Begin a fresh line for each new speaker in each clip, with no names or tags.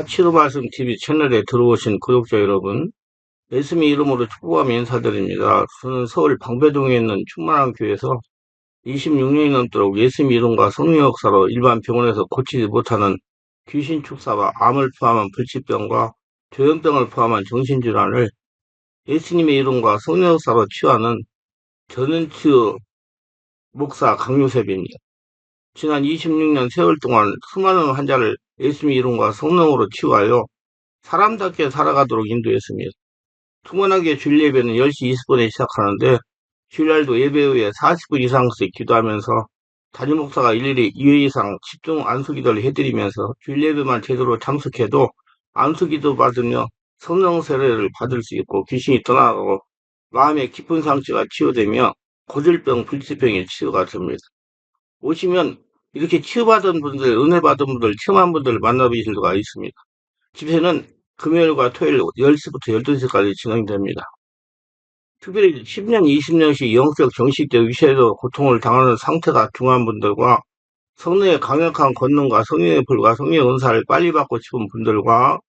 치료 말씀 TV 채널에 들어오신 구독자 여러분, 예수님 이름으로 축복하며 인사드립니다. 저는 서울 방배동에 있는 충만한 교회에서 26년이 넘도록 예수님 이름과 성령 역사로 일반 병원에서 고치지 못하는 귀신 축사와 암을 포함한 불치병과 조현병을 포함한 정신질환을 예수님의 이름과 성령 역사로 치유하는 전은치유 목사 강요셉입니다. 지난 26년 세월 동안 수많은 환자를 예수님 이름과 성령으로 치유하여 사람답게 살아가도록 인도했습니다. 투문하게 주일 예배는 10시 20분에 시작하는데 주일날도 예배 후에 40분 이상씩 기도하면서 담임 목사가 일일이 2회 이상 집중 안수기도를 해드리면서 주일 예배만 제대로 참석해도 안수기도 받으며 성령 세례를 받을 수 있고 귀신이 떠나가고 마음의 깊은 상처가 치유되며 고질병, 불치병이 치유가 됩니다. 오시면 이렇게 치유받은 분들, 은혜 받은 분들, 체험한 분들을 만나보실 수가 있습니다. 집회는 금요일과 토요일 10시부터 12시까지 진행됩니다. 특별히 10년, 20년씩 영적 정식적 위시에도 고통을 당하는 상태가 중한 분들과 성령의 강력한 권능과 성령의 불과 성령의 은사를 빨리 받고 싶은 분들과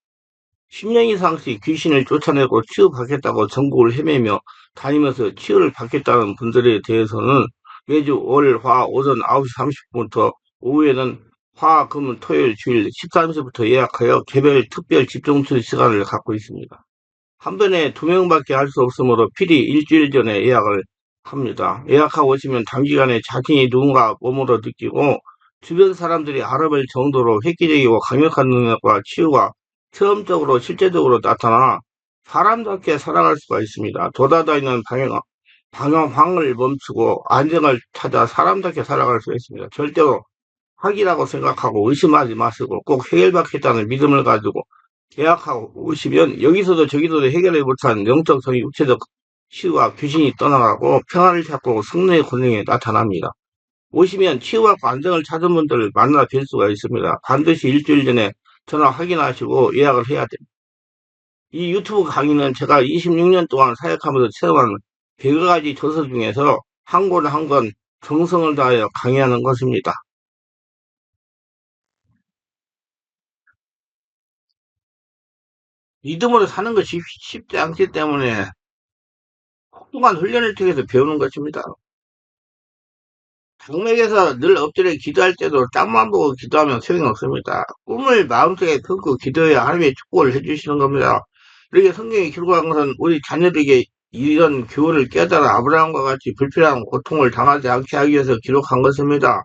10년 이상씩 귀신을 쫓아내고 치유받겠다고 전국을 헤매며 다니면서 치유를 받겠다는 분들에 대해서는 매주 월, 화, 오전 9시 30분부터 오후에는 화, 금, 토요일, 주일 13시부터 예약하여 개별 특별 집중치유 시간을 갖고 있습니다. 한 번에 2명밖에 할 수 없으므로 필히 일주일 전에 예약을 합니다. 예약하고 오시면 단기간에 자신이 누군가 몸으로 느끼고 주변 사람들이 알아볼 정도로 획기적이고 강력한 능력과 치유가 체험적으로 실제적으로 나타나 사람답게 살아갈 수가 있습니다. 도다다니는 방황을 멈추고 안정을 찾아 사람답게 살아갈 수가 있습니다. 절대로 학이라고 생각하고 의심하지 마시고 꼭 해결받겠다는 믿음을 가지고 계약하고 오시면 여기서도 저기서도 해결을 못한 영적성이 육체적 치유와 귀신이 떠나가고 평안을 찾고 성령의 권능이 나타납니다. 오시면 치유하고 안정을 찾은 분들을 만나 뵐 수가 있습니다. 반드시 일주일 전에 전화 확인하시고 예약을 해야 됩니다. 이 유튜브 강의는 제가 26년 동안 사역하면서 체험한 100가지 조서 중에서 한 권 한 권 정성을 다하여 강의하는 것입니다. 믿음으로 사는 것이 쉽지 않기 때문에 혹독한 훈련을 통해서 배우는 것입니다. 장맥에서 늘 엎드려 기도할 때도 땅만 보고 기도하면 소용이 없습니다. 꿈을 마음속에 품고 기도해야 하나님의 축복을 해주시는 겁니다. 이렇게 성경에 기록한 것은 우리 자녀들에게 이런 교훈을 깨달아 아브라함과 같이 불필요한 고통을 당하지 않게 하기 위해서 기록한 것입니다.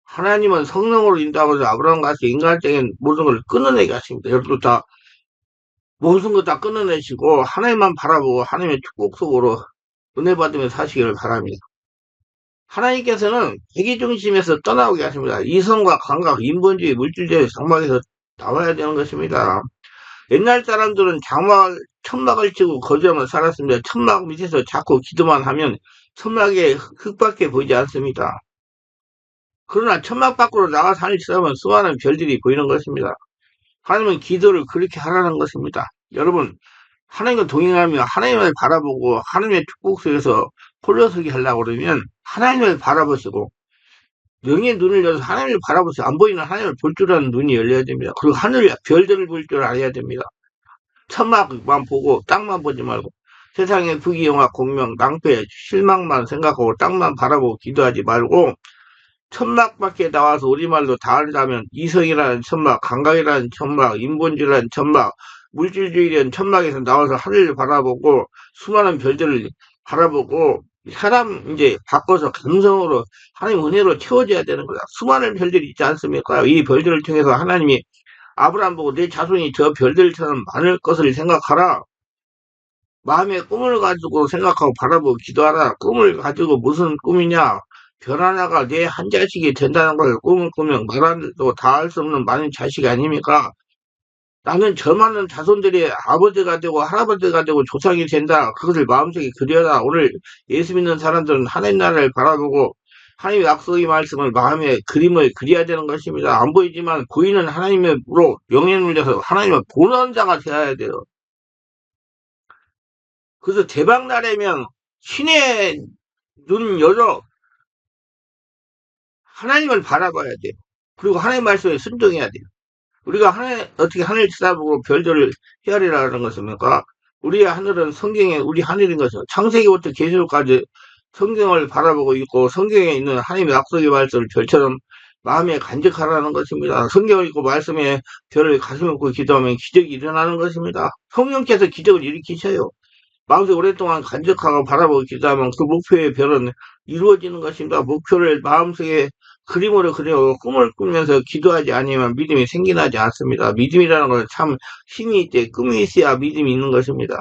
하나님은 성령으로 인도하면서 아브라함과 같이 인간적인 모든 걸 끊어내게 하십니다. 여러분도 다 모든 것 다 끊어내시고 하나님만 바라보고 하나님의 축복 속으로 은혜 받으며 사시기를 바랍니다. 하나님께서는 자기중심에서 떠나오게 하십니다. 이성과 감각, 인본주의, 물질주의 장막에서 나와야 되는 것입니다. 옛날 사람들은 천막을 치고 거주하며 살았습니다. 천막 밑에서 자꾸 기도만 하면 천막의 흙밖에 보이지 않습니다. 그러나 천막 밖으로 나가서 하늘 쳐다보면 수많은 별들이 보이는 것입니다. 하나님은 기도를 그렇게 하라는 것입니다. 여러분, 하나님과 동행하며 하나님을 바라보고 하나님의 축복 속에서 홀로서기 하려고 그러면 하나님을 바라보시고 영의 눈을 열어서 하나님을 바라보세요. 안 보이는 하나님을 볼 줄 아는 눈이 열려야 됩니다. 그리고 하늘 별들을 볼 줄 알아야 됩니다. 천막만 보고 땅만 보지 말고 세상의 부귀영화 공명 낭패 실망만 생각하고 땅만 바라보고 기도하지 말고 천막 밖에 나와서 우리말로 다 하자면 이성이라는 천막, 감각이라는 천막, 인본주의라는 천막, 물질주의라는 천막에서 나와서 하늘을 바라보고 수많은 별들을 바라보고 사람 이제 바꿔서 감성으로 하나님 은혜로 채워져야 되는 거다. 수많은 별들이 있지 않습니까? 이 별들을 통해서 하나님이 아브라함 보고 내 자손이 저 별들처럼 많을 것을 생각하라. 마음의 꿈을 가지고 생각하고 바라보고 기도하라. 꿈을 가지고 무슨 꿈이냐? 별 하나가 내 한 자식이 된다는 걸 꿈을 꾸면 말하도 다 할 수 없는 많은 자식이 아닙니까? 나는 저 많은 자손들이 아버지가 되고 할아버지가 되고 조상이 된다. 그것을 마음속에 그려라. 오늘 예수 믿는 사람들은 하나님 나라를 바라보고 하나님의 약속의 말씀을 마음에 그림을 그려야 되는 것입니다. 안 보이지만 보이는 하나님으로 영향을 내서 하나님을 보는 자가 되어야 돼요. 그래서 대박 나려면 신의 눈 열어 하나님을 바라봐야 돼요. 그리고 하나님 말씀에 순종해야 돼요. 우리가 어떻게 하늘 쳐다보고 별들을 헤아리라는 것입니까? 우리의 하늘은 성경에 우리 하늘인 것이요. 창세기부터 계시록까지 성경을 바라보고 있고 성경에 있는 하나님의 약속의 말씀을 별처럼 마음에 간직하라는 것입니다. 성경을 읽고 말씀에 별을 가슴에 얹고 기도하면 기적이 일어나는 것입니다. 성령께서 기적을 일으키셔요. 마음속에 오랫동안 간직하고 바라보고 기도하면 그 목표의 별은 이루어지는 것입니다. 목표를 마음속에 그림으로 그려 꿈을 꾸면서 기도하지 않으면 믿음이 생겨나지 않습니다. 믿음이라는 것은 참 힘이 있대 꿈이 있어야 믿음이 있는 것입니다.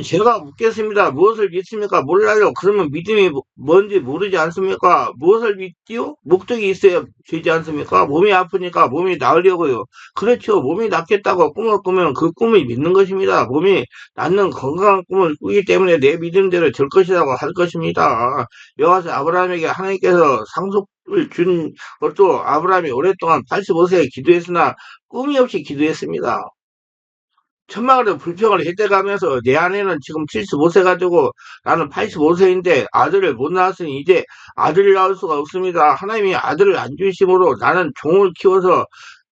제가 묻겠습니다. 무엇을 믿습니까? 몰라요. 그러면 믿음이 뭔지 모르지 않습니까? 무엇을 믿지요? 목적이 있어야 되지 않습니까? 몸이 아프니까 몸이 나으려고요. 그렇죠. 몸이 낫겠다고 꿈을 꾸면 그 꿈을 믿는 것입니다. 몸이 낫는 건강한 꿈을 꾸기 때문에 내 믿음대로 될 것이라고 할 것입니다. 여호와서 아브라함에게 하나님께서 상속을 준 것도 아브라함이 오랫동안 85세에 기도했으나 꿈이 없이 기도했습니다. 천막으로 불평을 해대가면서 내 아내는 지금 75세가 되고 나는 85세인데 아들을 못 낳았으니 이제 아들을 낳을 수가 없습니다. 하나님이 아들을 안 주심으로 나는 종을 키워서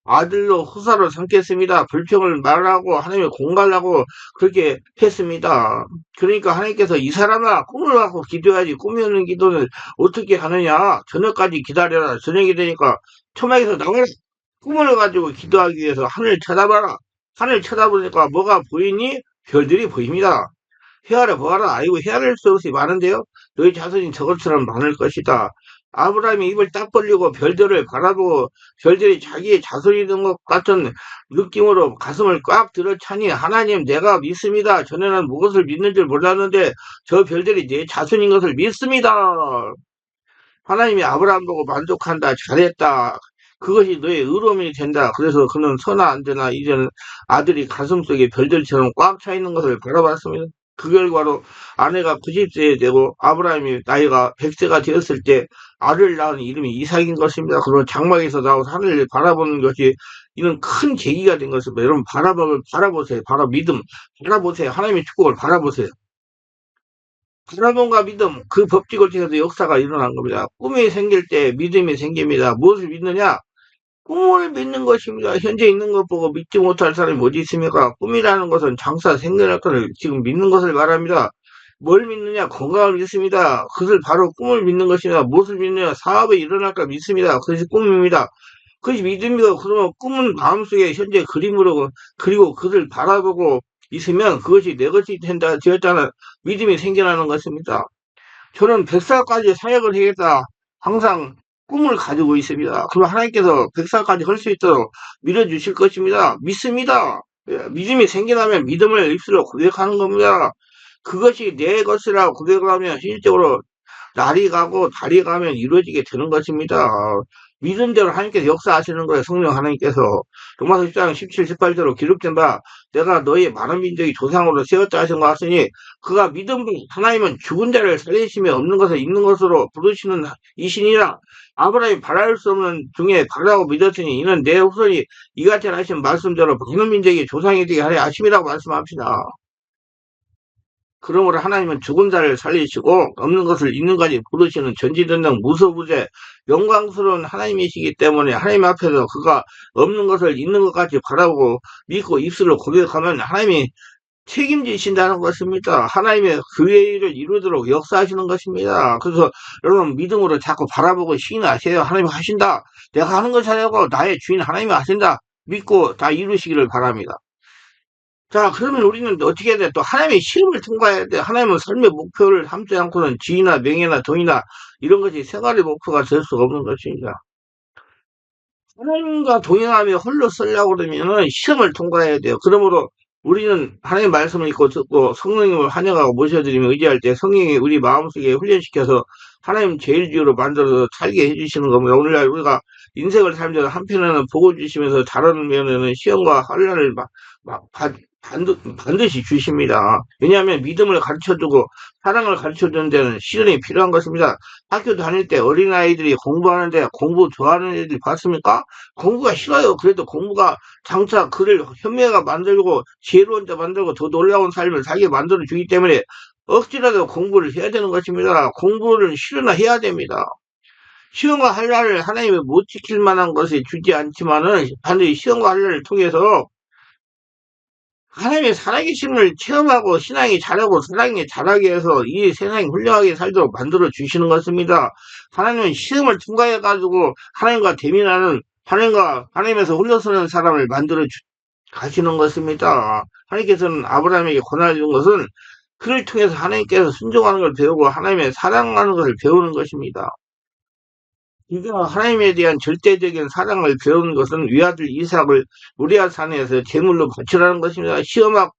아들로 후사로 삼겠습니다. 불평을 말하고 하나님을 공갈하고 그렇게 했습니다. 그러니까 하나님께서 이 사람아 꿈을 갖고 기도해야지 꿈이 없는 기도는 어떻게 하느냐. 저녁까지 기다려라. 저녁이 되니까 천막에서 나와라. 꿈을 가지고 기도하기 위해서 하늘을 쳐다봐라. 하늘 쳐다보니까 뭐가 보이니? 별들이 보입니다. 헤아려 보아라. 아이고 헤아릴 수 없이 많은데요. 너희 자손이 저것처럼 많을 것이다. 아브라함이 입을 딱 벌리고 별들을 바라보고 별들이 자기의 자손이 된 것 같은 느낌으로 가슴을 꽉 들어차니 하나님 내가 믿습니다. 전에는 무엇을 믿는 줄 몰랐는데 저 별들이 내 자손인 것을 믿습니다. 하나님이 아브라함 보고 만족한다. 잘했다. 그것이 너의 의로움이 된다. 그래서 그는 서나 안 되나 이제는 아들이 가슴속에 별들처럼 꽉 차 있는 것을 바라봤습니다. 그 결과로 아내가 90세 되고 아브라함이 나이가 100세가 되었을 때 아들을 낳은 이름이 이삭인 것입니다. 그리고 장막에서 나와서 하늘을 바라보는 것이 이런 큰 계기가 된 것입니다. 여러분 바라보세요. 믿음 바라보세요. 하나님의 축복을 바라보세요. 바라봄과 믿음, 그 법칙을 통해서 역사가 일어난 겁니다. 꿈이 생길 때 믿음이 생깁니다. 무엇을 믿느냐? 꿈을 믿는 것입니다. 현재 있는 것 보고 믿지 못할 사람이 어디 있습니까? 꿈이라는 것은 장사 생겨날 것을 지금 믿는 것을 말합니다. 뭘 믿느냐? 건강을 믿습니다. 그것을 바로 꿈을 믿는 것입니다. 무엇을 믿느냐? 사업이 일어날 걸 믿습니다. 그것이 꿈입니다. 그것이 믿음이고 그러면 꿈은 마음속에 현재 그림으로 그리고 그것을 바라보고 있으면 그것이 내 것이 된다 되었다는 믿음이 생겨나는 것입니다. 저는 100살까지 사역을 하겠다 항상 꿈을 가지고 있습니다. 그럼 하나님께서 100살까지 할 수 있도록 밀어주실 것입니다. 믿습니다. 믿음이 생겨나면 믿음을 입술로 고백하는 겁니다. 그것이 내 것이라고 고백을 하면 실질적으로 날이 가고 달이 가면 이루어지게 되는 것입니다. 믿음대로 하나님께서 역사하시는 거예요. 성령 하나님께서. 로마서 10장 17, 18절로 기록된 바 내가 너희 많은 민족이 조상으로 세웠다 하신 것 같으니 그가 믿음으로 하나님은 죽은 자를 살리심이 없는 것을 있는 것으로 부르시는 이신이라 아브라함이 바랄 수 없는 중에 바라고 믿었으니 이는 내 후손이 이같이 하신 말씀대로 많은 민족이 조상이 되게 하려 하심이라고 말씀합시다. 그러므로 하나님은 죽은 자를 살리시고 없는 것을 있는 까지 부르시는 전지전능 무소부재 영광스러운 하나님이시기 때문에 하나님 앞에서 그가 없는 것을 있는 것까지 바라보고 믿고 입술로 고백하면 하나님이 책임지신다는 것입니다. 하나님의 그의 일을 이루도록 역사하시는 것입니다. 그래서 여러분 믿음으로 자꾸 바라보고 시인하세요. 하나님이 하신다. 내가 하는 것이 아니고 나의 주인 하나님이 하신다. 믿고 다 이루시기를 바랍니다. 자, 그러면 우리는 어떻게 해야 돼? 또 하나님의 시험을 통과해야 돼. 하나님은 삶의 목표를 삼지 않고는 지위나 명예나 돈이나 이런 것이 생활의 목표가 될 수가 없는 것입니다. 하나님과 동행하며 홀로 쓰려고 그러면은 시험을 통과해야 돼요. 그러므로 우리는 하나님 말씀을 읽고 듣고 성령님을 환영하고 모셔드리며 의지할 때 성령이 우리 마음속에 훈련시켜서 하나님 제일주의로 만들어서 살게 해주시는 겁니다. 오늘날 우리가 인생을 살면서 한편에는 복을 주시면서 다른 면에는 시험과 환란을 반드시 주십니다. 왜냐하면 믿음을 가르쳐주고 사랑을 가르쳐주는 데는 시련이 필요한 것입니다. 학교 다닐 때 어린아이들이 공부하는데 공부 좋아하는 애들이 봤습니까? 공부가 싫어요. 그래도 공부가 장차 그를 현명하게 만들고 지혜로운 자 만들고 더 놀라운 삶을 살게 만들어주기 때문에 억지라도 공부를 해야 되는 것입니다. 공부를 싫으나 해야 됩니다. 시험과 한란을 하나님이 못 지킬 만한 것에 주지 않지만은 반드시 시험과 한란을 통해서 하나님의 살아계심을 체험하고 신앙이 자라고 사랑이 자라게 해서 이 세상이 훌륭하게 살도록 만들어 주시는 것입니다. 하나님은 시험을 통과해 가지고 하나님과 대면하는 하나님에서 흘러서는 사람을 만들어 가시는 것입니다. 하나님께서는 아브라함에게 권한을 준 것은 그를 통해서 하나님께서 순종하는 걸 배우고 하나님의 사랑하는 것을 배우는 것입니다. 그러니까 하나님에 대한 절대적인 사랑을 배우는 것은 위아들 이삭을 모리아 산에서 제물로 바치라는 것입니다. 시험학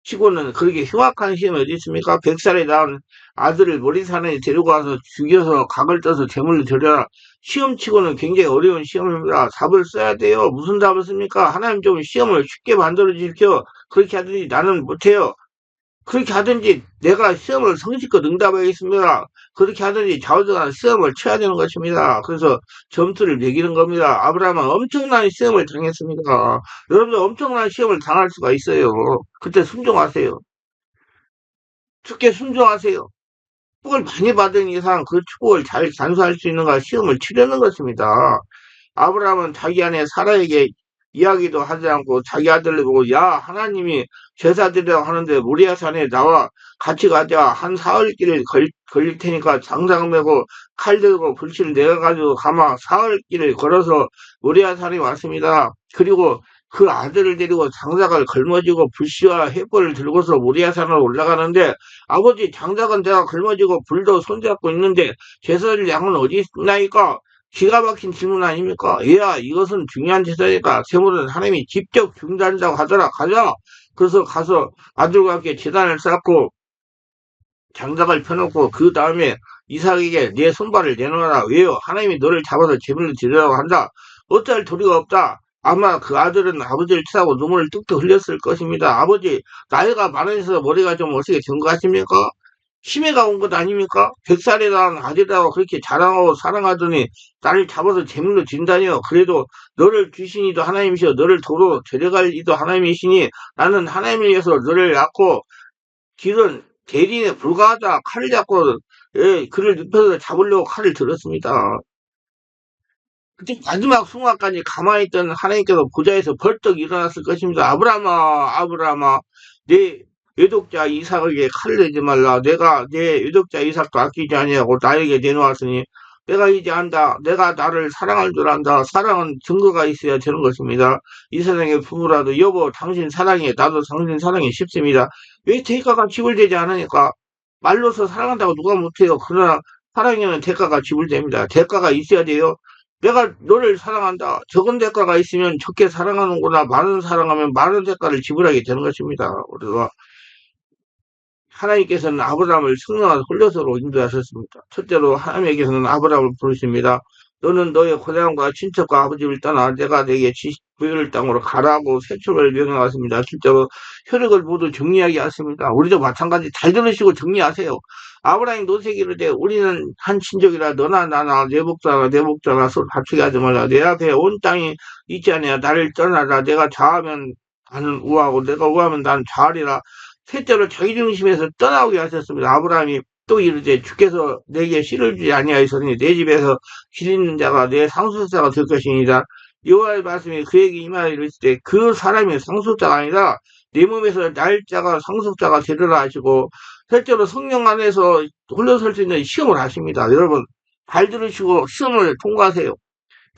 치고는 그렇게 흉악한 시험이 어디 있습니까? 100살에 낳은 아들을 모리산에 데리고 와서 죽여서 각을 떠서 제물로 드려라. 시험 치고는 굉장히 어려운 시험입니다. 답을 써야 돼요. 무슨 답을 씁니까? 하나님 좀 시험을 쉽게 만들어 주십시오. 그렇게 하더니 나는 못해요. 그렇게 하든지 내가 시험을 성실껏 응답하겠습니다. 그렇게 하든지 좌우지간 시험을 쳐야 되는 것입니다. 그래서 점수를 매기는 겁니다. 아브라함은 엄청난 시험을 당했습니다. 여러분도 엄청난 시험을 당할 수가 있어요. 그때 순종하세요. 죽게 순종하세요. 축복을 많이 받은 이상 그 축복을 잘 단수할 수 있는가 시험을 치려는 것입니다. 아브라함은 자기 아내 사라에게 이야기도 하지 않고 자기 아들을 보고 야 하나님이 제사드리라고 하는데 모리아 산에 나와 같이 가자. 한 사흘길을 걸릴 테니까 장작 메고 칼 들고 불씨를 내가지고 가마 사흘길을 걸어서 모리아 산에 왔습니다. 그리고 그 아들을 데리고 장작을 걸머지고 불씨와 횃불을 들고서 모리아 산으로 올라가는데 아버지 장작은 내가 걸머지고 불도 손잡고 있는데 제사를 양은 어디 있나이까? 기가 막힌 질문 아닙니까? 얘야, 이것은 중요한 제사니까 세물은 하나님이 직접 중단한다고 하더라. 가자. 그래서 가서 아들과 함께 제단을 쌓고 장작을 펴놓고 그 다음에 이삭에게 내 손발을 내놓아라. 왜요? 하나님이 너를 잡아서 제물로 드리라고 한다. 어찌할 도리가 없다. 아마 그 아들은 아버지를 치다고 눈물을 뚝뚝 흘렸을 것입니다. 아버지, 나이가 많아서 머리가 좀 어떻게 된 것 같습니까? 치매가 온 것 아닙니까? 100살에 낳은 아들이라고 그렇게 자랑하고 사랑하더니 나를 잡아서 제물로 진다니요. 그래도 너를 주신 이도 하나님이시여 너를 도로 데려갈 이도 하나님이시니 나는 하나님을 위해서 너를 낳고 길은 대리인에 불과하다. 칼을 잡고 그를 눕혀서 잡으려고 칼을 들었습니다. 그때 마지막 순간까지 가만히 있던 하나님께서 보좌에서 벌떡 일어났을 것입니다. 아브라함아, 아브라함아, 내 외독자 이삭에게 칼을 내지 말라. 내가 내 외독자 이삭도 아끼지 아니하고 나에게 내놓았으니 내가 이제 안다. 내가 나를 사랑할 줄 안다. 사랑은 증거가 있어야 되는 것입니다. 이 세상의 부부라도 여보 당신 사랑해. 나도 당신 사랑해 싶습니다. 왜 대가가 지불되지 않으니까? 말로서 사랑한다고 누가 못해요. 그러나 사랑에는 대가가 지불됩니다. 대가가 있어야 돼요. 내가 너를 사랑한다. 적은 대가가 있으면 적게 사랑하는구나. 많은 사랑하면 많은 대가를 지불하게 되는 것입니다. 그래서 하나님께서는 아브라함을 성령과 홀려서로 인도하셨습니다. 첫째로 하나님께서는 아브라함을 부르십니다. 너는 너의 고향과 친척과 아버지를 떠나 내가 내게 부여를 땅으로 가라고 새 출발을 명령하십니다. 실제로 혈육을 모두 정리하게 하십니다. 우리도 마찬가지 잘 들으시고 정리하세요. 아브라함이 노새기를 대 우리는 한 친족이라 너나 나나 내 복자나 서로 다투게 하지 말라. 내 앞에 온 땅이 있지 않냐. 나를 떠나라. 내가 좌하면 나는 우하고 내가 우하면 나는 좌하리라. 셋째로 자기 중심에서 떠나오게 하셨습니다. 아브라함이 또 이르되 주께서 내게 씨를 주지 아니하였으니 내 집에서 길 있는 자가 내 상속자가 될 것이니라. 여호와의 말씀이 그에게 임하여 이르실 때 그 사람이 상속자가 아니라 내 몸에서 날짜가 상속자가 되리라 하시고 셋째로 성령 안에서 홀려설 수 있는 시험을 하십니다. 여러분 잘 들으시고 시험을 통과하세요.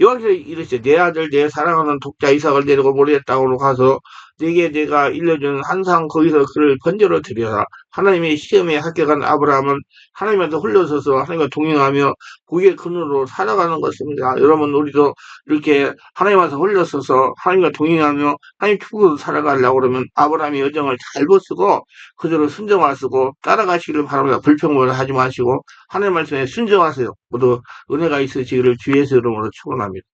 여기서 이르시되 내 아들 내 사랑하는 독자 이삭을 데리고 모리아 땅으로 가서 내게 내가 일러준 한상 거기서 그를 번제로 드려라. 하나님의 시험에 합격한 아브라함은 하나님한테 홀려서서 하나님과 동행하며 그의 근으로 살아가는 것입니다. 여러분 우리도 이렇게 하나님한테 홀려서서 하나님과 동행하며 하나님 축복으로 살아가려고 그러면 아브라함의 여정을 잘 보시고 그대로 순정하시고 따라가시기를 바랍니다. 불평을 하지 마시고 하나님 말씀에 순정하세요. 모두 은혜가 있으시기를 주의 이름으로 축원합니다.